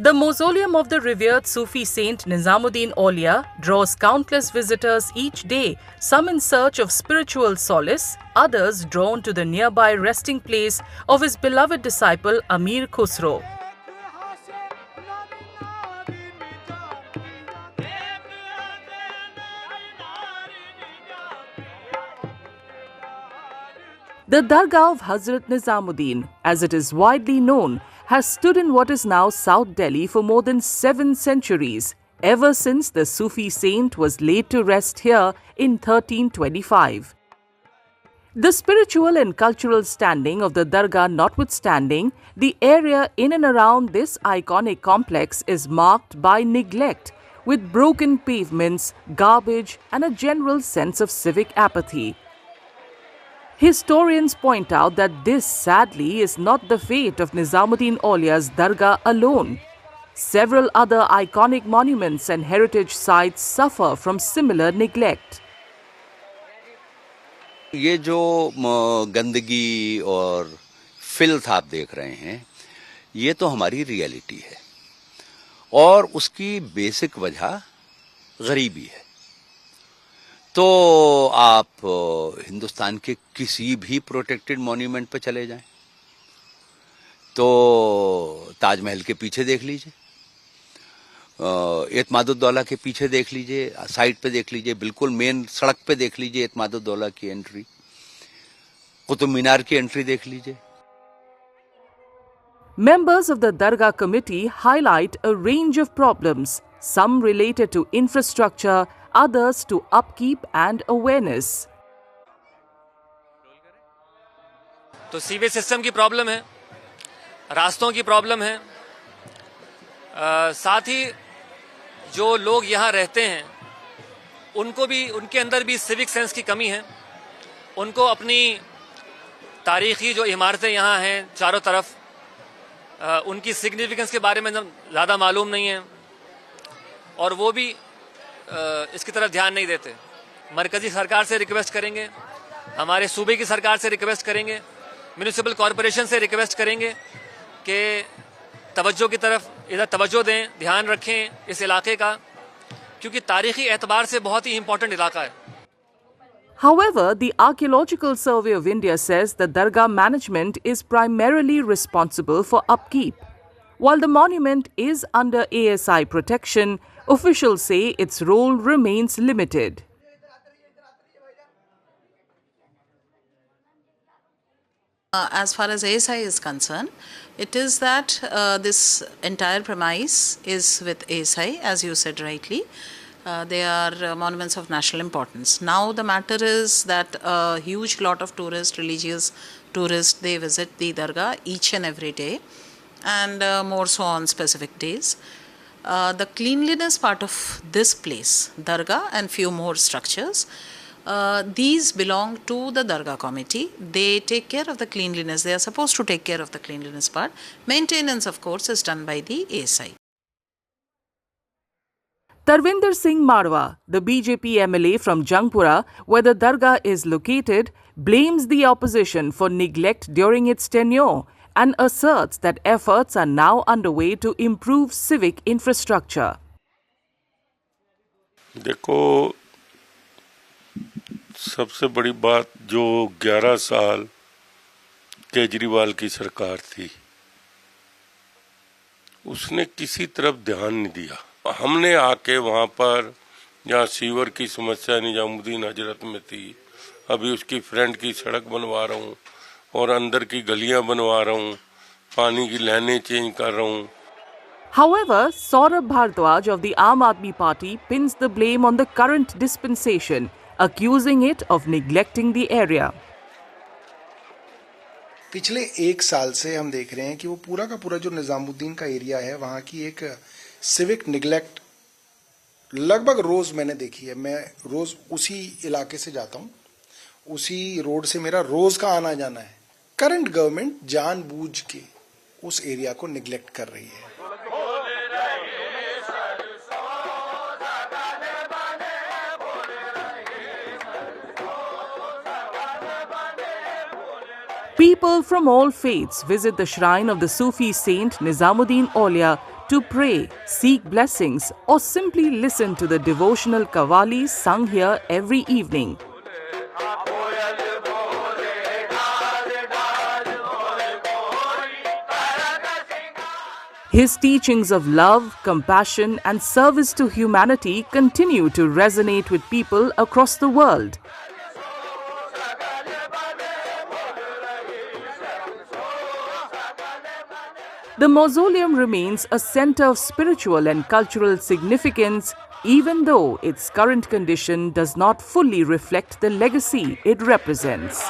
The mausoleum of the revered Sufi saint Nizamuddin Aulia draws countless visitors each day, some in search of spiritual solace, others drawn to the nearby resting place of his beloved disciple Amir Khusro. The Dargah of Hazrat Nizamuddin, as it is widely known, has stood in what is now South Delhi for more than 7 centuries, ever since the Sufi saint was laid to rest here in 1325. The spiritual and cultural standing of the Dargah notwithstanding, the area in and around this iconic complex is marked by neglect, with broken pavements, garbage, and a general sense of civic apathy. Historians point out that this, sadly, is not the fate of Nizamuddin Aulia's Dargah alone. Several other iconic monuments and heritage sites suffer from similar neglect. ये जो गंदगी और filth आप देख रहे हैं, ये तो हमारी रियलिटी है और उसकी बेसिक वजह गरीबी है। तो आप हिंदुस्तान के किसी भी प्रोटेक्टेड मॉन्यूमेंट पे चले जाएं, तो ताजमहल के पीछे देख लीजिए, एतमादुद्दौला के पीछे देख लीजिए, साइड पे देख लीजिए, बिल्कुल मेन सड़क पे देख लीजिए एतमादुद्दौला की एंट्री, कुतुब मीनार की एंट्री देख लीजिए। Members of the Dargah committee highlight a range of problems, some related to infrastructure, others to upkeep and awareness. तो सीवेज सिस्टम की प्रॉब्लम है, रास्तों की प्रॉब्लम है, साथ ही जो लोग यहाँ रहते हैं उनके अंदर भी सिविक सेंस की कमी है। उनको अपनी तारीखी जो इमारतें यहाँ हैं चारों तरफ, उनकी सिग्निफिकेंस के बारे में ज़्यादा मालूम नहीं है और वो भी इसकी तरफ ध्यान नहीं देते। मरकजी सरकार से रिक्वेस्ट करेंगे, हमारे सूबे की सरकार से रिक्वेस्ट करेंगे, म्यूनिसिपल कॉरपोरेशन से रिक्वेस्ट करेंगे कि तवज्जो की तरफ इधर तवज्जो दें, ध्यान रखें इस इलाके का, क्योंकि तारीखी एतबार से बहुत ही इम्पोर्टेंट इलाका है। However, the Archaeological Survey of India says the Dargah management is primarily responsible for upkeep. While the monument is under ASI protection, officials say its role remains limited. As far as ASI is concerned, it is that this entire premise is with ASI, as you said rightly. They are monuments of national importance. Now the matter is that a huge lot of tourists, religious tourists, they visit the Dargah each and every day, and more so on specific days. The cleanliness part of this place, Dargah and few more structures, these belong to the Dargah committee. They take care of the cleanliness. They are supposed to take care of the cleanliness part. Maintenance, of course, is done by the ASI. Tarvinder Singh Marwa, the BJP MLA from Jangpura, where the Dargah is located, blames the opposition for neglect during its tenure and asserts that efforts are now underway to improve civic infrastructure. देखो, सबसे बड़ी बात जो 11 साल केजरीवाल की सरकार थी, उसने किसी तरफ ध्यान नहीं दिया। हमने आके वहाँ पर जहाँ सीवर की समस्या निजामुद्दीन हजरत में थी, अभी उसकी फ्रंट की सड़क बनवा रहा हूँ और अंदर की गलियाँ बनवा रहा हूँ, पानी की लाइनें चेंज कर रहा हूँ। However, Saurabh Bhardwaj of the Aam Aadmi Party pins the blame on the current dispensation, accusing it of neglecting the area. पिछले 1 साल से हम देख रहे हैं कि वो पूरा का पूरा जो निजामुद्दीन का एरिया है, वहाँ की एक सिविक निगलेक्ट लगभग रोज मैंने देखी है। मैं रोज उसी इलाके से जाता हूँ, उसी रोड से मेरा रोज का आना जाना है। करंट गवर्नमेंट जानबूझ के उस एरिया को निगलेक्ट कर रही है। People from all faiths visit the shrine of the Sufi saint Nizamuddin Aulia to pray, seek blessings, or simply listen to the devotional qawwalis sung here every evening. His teachings of love, compassion, and service to humanity continue to resonate with people across the world. The mausoleum remains a center of spiritual and cultural significance, even though its current condition does not fully reflect the legacy it represents.